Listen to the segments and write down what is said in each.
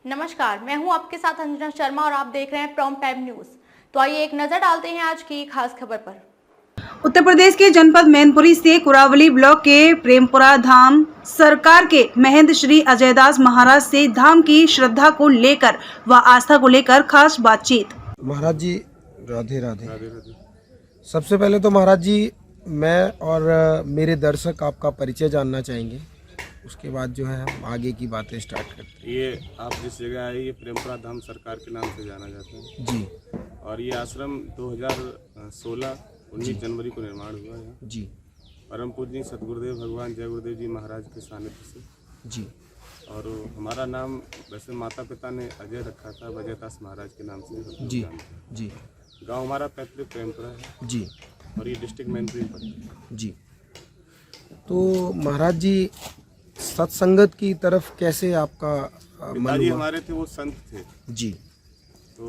नमस्कार, मैं हूं आपके साथ अंजना शर्मा और आप देख रहे हैं प्राइम टाइम न्यूज। तो आइए एक नजर डालते हैं आज की खास खबर पर। उत्तर प्रदेश के जनपद मैनपुरी से कुरावली ब्लॉक के प्रेमपुरा धाम सरकार के महंत श्री अजयदास महाराज से धाम की श्रद्धा को लेकर व आस्था को लेकर खास बातचीत। महाराज जी राधे राधे। राधे राधे। सबसे पहले तो महाराज जी मैं और मेरे दर्शक आपका परिचय जानना चाहेंगे, उसके बाद जो है हम आगे की बातें स्टार्ट करते हैं। ये आप जिस जगह आए ये प्रेमपुरा धाम सरकार के नाम से जाना जाता है जी। और ये आश्रम 2016 19 जनवरी को निर्माण हुआ है जी। परम पूजनीय सतगुरुदेव भगवान जय गुरुदेव जी महाराज के सानिध्य से जी। और हमारा नाम वैसे माता पिता ने अजय रखा था, अजयदास महाराज के नाम से जी। जी। गांव हमारा पैतृक प्रेमपुरा है जी। और ये डिस्ट्रिक्ट मैनपुरी पड़ता है जी। तो महाराज जी सत्संगत की तरफ कैसे आपका मन पिताजी हुआ? हमारे थे वो संत थे, जी। तो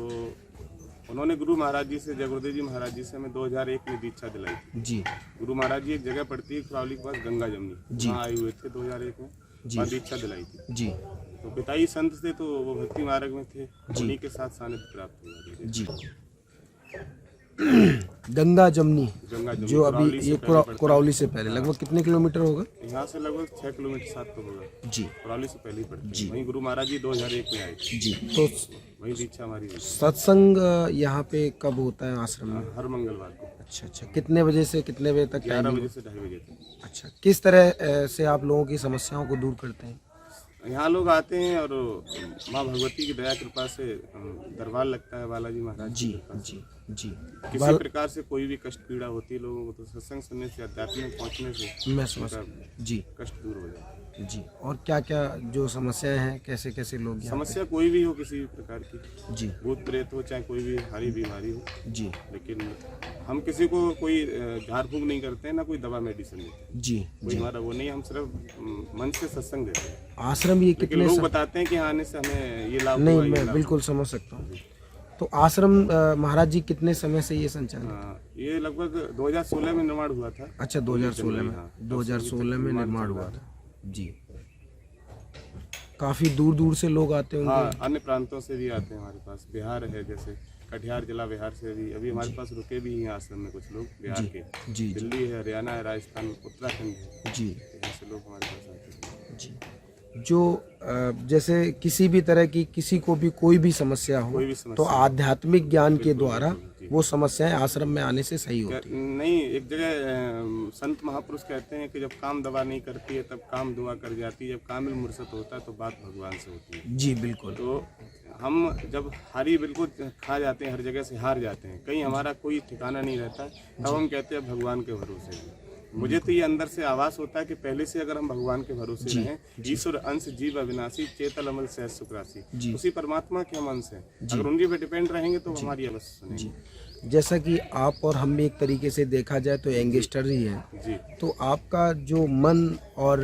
उन्होंने गुरु महाराज जी से, जय गुरुदेव जी महाराज जी से हमें 2001 में दीक्षा दिलाई थी। जी। गुरु महाराज जी एक जगह पड़ती है कुरावली के पास गंगा जमनी, जी। वहाँ आए हुए थे 2001 में, वहाँ दीक्षा दिलाई थी। जी। तो पिताजी संत थे तो वो भक्ति मार्ग में थे, उन्हीं के साथ सानिध्य प्राप्त हुआ। जी। गंगा जमनी गंगा जमनी जो अभी कुरावली से ये पहले पड़ता कुरावली से पहले लगभग कितने किलोमीटर होगा? है। यहाँ से लगभग 6 किलोमीटर 7 तो होगा। जी। कुरावली से पहले ही पड़ती जी। है। वहीं गुरु महाराज जी 2001 में आए थे, जी। तो वही दीक्षा हमारी हुई। सत्संग यहाँ पे कब होता है आश्रम में? हर मंगलवार को अच्छा अच्छा। कितने बजे से कितने बजे तक 11 टाइमिंग? बजे से 2:30 बजे तक। अच्छा। किस तरह से आप लोगों की समस्याओं को दूर करते हैं? यहाँ लोग आते हैं और माँ भगवती की दया कृपा से दरबार लगता है बालाजी महाराज जी। की कृपा से। जी। जी। किसी प्रकार से कोई भी कष्ट पीड़ा होती है लोगों को तो सत्संग सुनने से, अध्यात्म में पहुँचने से मैं समझ उनका जी। कष्ट दूर हो जाता है। जी। और क्या क्या जो समस्याएं हैं, कैसे कैसे लोग यहाँ समस्या कोई भी हो, किसी भी प्रकार की, पे? जी। भूत प्रेत हो चाहे कोई भी भारी बीमारी हो, जी। लेकिन हम किसी को कोई झाड़ फूक नहीं करते हैं, ना कोई दवा मेडिसिन देते हैं। जी। कोई जी। हमारा वो नहीं, हम सिर्फ मन से सत्संग देते हैं। आश्रम ये लेकिन कितने लोग बताते हैं कि आने से हमें ये लाभ नहीं हुआ, ये मैं लाभ बिल्कुल समझ सकता हूँ। तो आश्रम महाराज जी कितने समय से ये संचालित? हुआ। ये लगभग 2016 में निर्माण हुआ था। अच्छा 2016 में। हाँ, 2016 में निर्माण हुआ था। था। जी। काफी दूर दूर से लोग आते होंगे। हाँ, अन्य प्रांतों से भी आते हैं हमारे पास। बिहार है, जैसे कटिहार जिला बिहार से भी अभी हमारे पास रुके भी हैं आश्रम में कुछ लोग बिहार के। जी। जी। दिल्ली है, हरियाणा है, राजस्थान, उत्तराखंड है, जी। यहाँ से लोग हमारे पास आते हैं। जी। जो जैसे किसी भी तरह की किसी को भी कोई भी समस्या हो कोई भी समस्या तो आध्यात्मिक ज्ञान के द्वारा जी। वो समस्याएं आश्रम में आने से सही होती है। नहीं, एक जगह संत महापुरुष कहते हैं कि जब काम दवा नहीं करती है तब काम दुआ कर जाती है, जब कामिल मुर्शद होता है तो बात भगवान से होती है। जी बिल्कुल। तो हम जब हारी बिल्कुल खा जाते हैं, हर जगह से हार जाते हैं, कहीं हमारा कोई ठिकाना नहीं रहता, तब हम कहते हैं भगवान के भरोसे हैं। मुझे तो ये अंदर से आवाज होता है कि पहले से अगर हम भगवान के भरोसे रहें, ईश्वर अंश जीव अविनाशी चेतल अमल सहज सुखराशि, उसी परमात्मा के हम अंश हैं, अगर उन्हीं पे डिपेंड रहेंगे तो हमारी अवश्य सुनेंगे। जैसा कि आप और हम भी एक तरीके से देखा जाए तो यंगस्टर ही हैं, जी। तो आपका जो मन और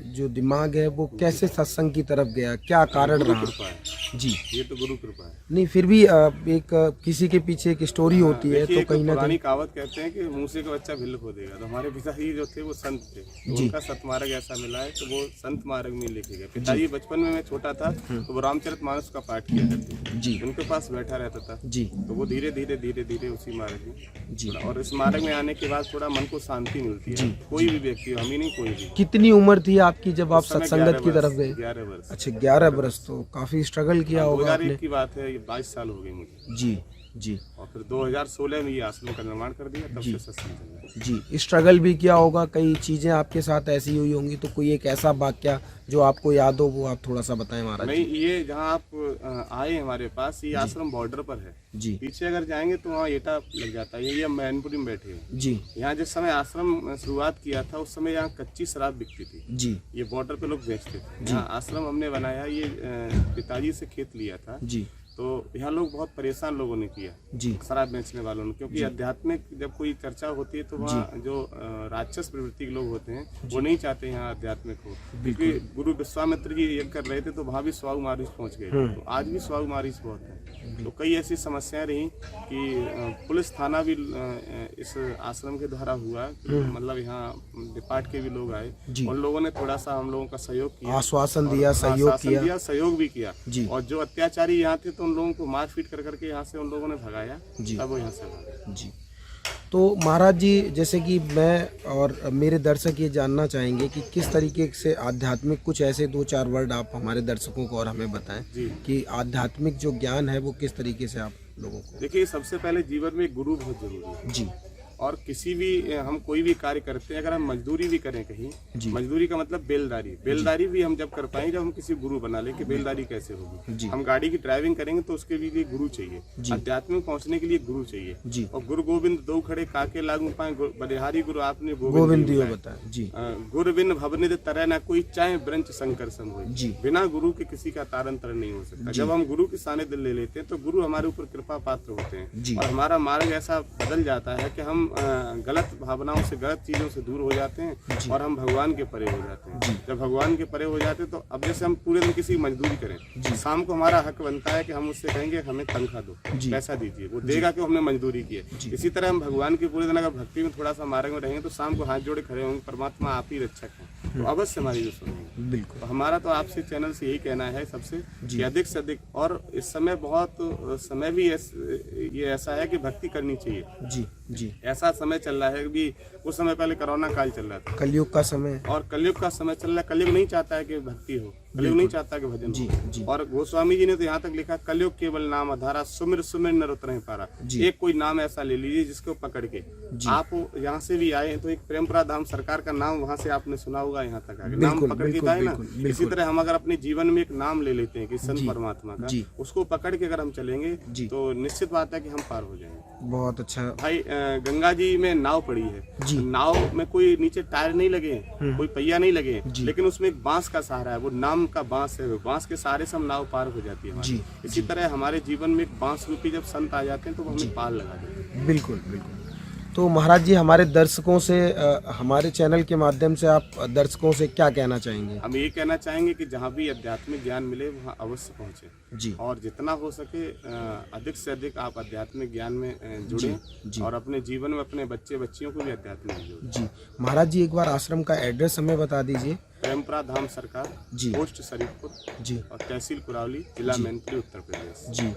जो दिमाग है वो कैसे सत्संग की तरफ गया, क्या कारण गुरु रहा? कृपा है, जी। ये तो गुरु कृपा है। नहीं फिर भी एक किसी के पीछे एक स्टोरी होती है देखिए, तो एक कहीं ना पुरानी कहीं। कहावत कहते हैं कि मूसे का बच्चा भिल्ल खो देगा। तो हमारे पिताजी जो थे वो संत थे, तो उनका सतमार्ग ऐसा मिला है तो वो संत मार्ग में लेके गए। पिताजी बचपन में मैं छोटा था तो वो रामचरितमानस का पाठ किया करते थे, जी। उनके पास बैठा रहता था, जी। तो वो धीरे धीरे धीरे धीरे उसी मार्ग में जी। और इस मार्ग में आने के बाद थोड़ा मन को शांति मिलती है। कोई भी व्यक्ति हो, हम ही नहीं, कोई भी। कितनी उम्र थी आपकी जब आप उस समय सत्संगत की 11 तरफ गए? 11 वर्ष। अच्छा 11 बरस, तो काफी स्ट्रगल किया होगा 2001 आपने। की बात है, ये 22 साल हो गए मुझे। जी। जी। और फिर 2016 में ये आश्रम का निर्माण कर दिया, तब से सत्संग चल रहा है। जी। स्ट्रगल भी किया होगा, कई चीजें आपके साथ ऐसी हुई होंगी, तो कोई एक ऐसा वाक्या जो आपको याद हो वो आप थोड़ा सा बताएं महाराज। नहीं, ये जहाँ आप आए हमारे पास, ये आश्रम बॉर्डर पर है। जी। पीछे अगर जाएंगे तो वहाँ एटा लग जाता है, ये हम मैनपुरी में बैठे हैं। जी। यहाँ जिस समय आश्रम शुरुआत किया था उस समय यहाँ कच्ची शराब बिकती थी, जी। ये बॉर्डर पे लोग बेचते थे। यहाँ आश्रम हमने बनाया, ये पिताजी से खेत लिया था, जी। तो तो यहाँ लोग बहुत परेशान लोगों ने किया जी शराब बेचने वालों ने, क्योंकि आध्यात्मिक जब कोई चर्चा होती है तो वहाँ जो राक्षस प्रवृत्ति के लोग होते हैं वो नहीं चाहते यहाँ आध्यात्मिक हो। क्योंकि गुरु विश्वामित्र जी यज्ञ कर रहे थे तो वहाँ भी स्वागु मारिश पहुँच गए, तो आज भी स्वागु मारिश बहुत है। तो कई ऐसी समस्याएं रही कि पुलिस थाना भी इस आश्रम के द्वारा हुआ, मतलब यहाँ डिपार्ट के भी लोग आए, उन लोगों ने थोड़ा सा हम लोगों का सहयोग किया, आश्वासन दिया, सहयोग भी किया। और जो अत्याचारी यहाँ थे तो उन लोगों को मारपीट कर करके यहाँ से उन लोगों ने भगाया, तब वो यहाँ से भागे। जी। तो महाराज जी, जैसे कि मैं और मेरे दर्शक ये जानना चाहेंगे कि किस तरीके से आध्यात्मिक, कुछ ऐसे 2-4 वर्ड आप हमारे दर्शकों को और हमें बताएं कि आध्यात्मिक जो ज्ञान है वो किस तरीके से आप लोगों को। देखिए, सबसे पहले जीवन में गुरु बहुत जरूरी है जी। और किसी भी हम कोई भी कार्य करते हैं, अगर हम मजदूरी भी करें कहीं, मजदूरी का मतलब बेलदारी भी हम जब कर पाएंगे जब हम किसी गुरु बना लें कि बेलदारी कैसे होगी। हम गाड़ी की ड्राइविंग करेंगे तो उसके लिए गुरु चाहिए, अध्यात्म में पहुंचने के लिए गुरु चाहिए। और गुरु गोविंद दो खड़े काके लागू पाए, बलिहारी गुरु आपने गोविंद बताया जी। गुरु बिन भवनिध तरह ना कोई, चाहे ब्रंच शंकर सम होए। बिना गुरु के किसी का तारन तरण नहीं हो सकता। जब हम गुरु के सानिध्य ले लेते हैं तो गुरु हमारे ऊपर कृपा पात्र होते हैं और हमारा मार्ग ऐसा बदल जाता है कि हम गलत भावनाओं से, गलत चीजों से दूर हो जाते हैं और हम भगवान के परे हो जाते हैं। जब भगवान के परे हो जाते हैं तो अब जैसे हम पूरे दिन किसी मजदूरी करें, शाम को हमारा हक बनता है कि हम उससे कहेंगे हमें तनख्वाह दो, पैसा दीजिए, वो देगा कि हमने मजदूरी की है। इसी तरह हम भगवान के पूरे दिन अगर भक्ति में थोड़ा सा मार्ग में रहेंगे तो शाम को हाथ जोड़े खड़े होंगे, परमात्मा आप ही रक्षक हैं, तो अवश्य हमारी जो सुनेंगे। बिल्कुल। तो हमारा तो आपसे चैनल से यही कहना है सबसे कि अधिक से अधिक, और इस समय बहुत समय भी ये ऐसा है कि भक्ति करनी चाहिए। जी। ऐसा समय चल रहा है कि कुछ समय पहले कोरोना काल चल रहा था, कलयुग का समय, और कलयुग का समय चल रहा है। कलयुग नहीं चाहता है कि भक्ति हो, कलयुग नहीं चाहता कि भजन हो। और गोस्वामी जी ने तो यहाँ तक लिखा, कलयुग केवल नाम आधारा, सुमिर सुमिर नर उतरहि पारा। एक कोई नाम ऐसा ले लीजिए जिसको पकड़ के आप यहाँ से भी आए तो एक प्रेमपुरा धाम सरकार का नाम वहाँ से आपने सुना होगा, यहाँ तक आगे नाम पकड़ के आए ना। इसी तरह हम अगर अपने जीवन में एक नाम ले लेते हैं कि संत परमात्मा का, उसको पकड़ के अगर हम चलेंगे तो निश्चित बात है कि हम पार हो जाएंगे। बहुत अच्छा भाई। गंगा जी में नाव पड़ी है, नाव में कोई नीचे टायर नहीं लगे, कोई पहिया नहीं लगे, लेकिन उसमें एक बांस का सहारा है, वो नाम का बांस है, बांस के सहारे से हम नाव पार हो जाती है हमारी। इसी तरह हमारे जीवन में एक बांस रूपी जब संत आ जाते हैं तो वो हमें पार लगा देते हैं। बिल्कुल। तो महाराज जी, हमारे दर्शकों से, हमारे चैनल के माध्यम से आप दर्शकों से क्या कहना चाहेंगे? हम ये कहना चाहेंगे कि जहाँ भी आध्यात्मिक ज्ञान मिले वहाँ अवश्य पहुँचे जी, और जितना हो सके अधिक से अधिक आप आध्यात्मिक ज्ञान में जुड़ें और अपने जीवन में अपने बच्चे बच्चियों को भी आध्यात्मिक में जोड़ें जी। महाराज जी, एक बार आश्रम का एड्रेस हमें बता दीजिए। प्रेमपुरा धाम सरकार जी, पोस्ट शरीफपुर जी, और तहसील कुरावली, जिला मैनपुरी, उत्तर प्रदेश जी।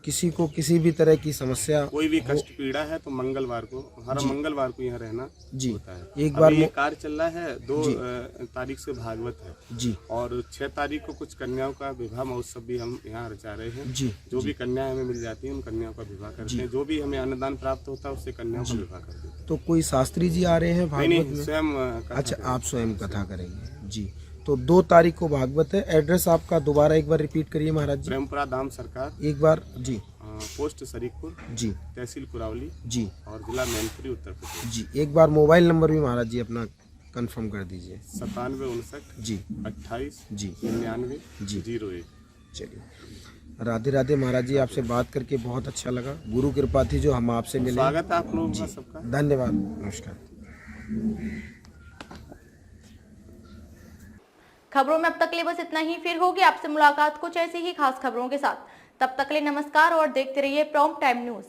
किसी को किसी भी तरह की समस्या, कोई भी कष्ट पीड़ा है तो मंगलवार को, हर मंगलवार को यहाँ रहना जी होता है। एक बार ये कार्य चल रहा है, 2 तारीख से भागवत है जी, और 6 तारीख को कुछ कन्याओं का विवाह महोत्सव भी हम यहाँ रचा रहे हैं जी। जो भी कन्याएं हमें मिल जाती हैं उन कन्याओं का विवाह करते हैं, जो भी हमें अन्नदान प्राप्त होता है उससे कन्याओं का विवाह करते हैं। तो कोई शास्त्री जी आ रहे हैं भागवत में? स्वयं। अच्छा, आप स्वयं कथा करेंगे जी। तो 2 तारीख को भागवत है। एड्रेस आपका दोबारा एक बार रिपीट करिए महाराज जी। प्रेमपुरा धाम सरकार एक बार जी, पोस्ट शरीफपुर जी, तहसील कुरावली जी, और जिला मैनपुरी, उत्तर प्रदेश जी। एक बार मोबाइल नंबर भी महाराज जी अपना कंफर्म कर दीजिए। 9759 जी 28 जी 99 जी 01। चलिए, राधे राधे महाराज जी, आपसे बात करके बहुत अच्छा लगा। गुरु कृपा थी जो हम आपसे मिले। स्वागत है आप लोगों का सबका। धन्यवाद, नमस्कार। खबरों में अब तक के लिए बस इतना ही। फिर होगी आपसे मुलाकात कुछ ऐसी ही खास खबरों के साथ। तब तक के लिए नमस्कार और देखते रहिए प्रॉम्प्ट टाइम न्यूज।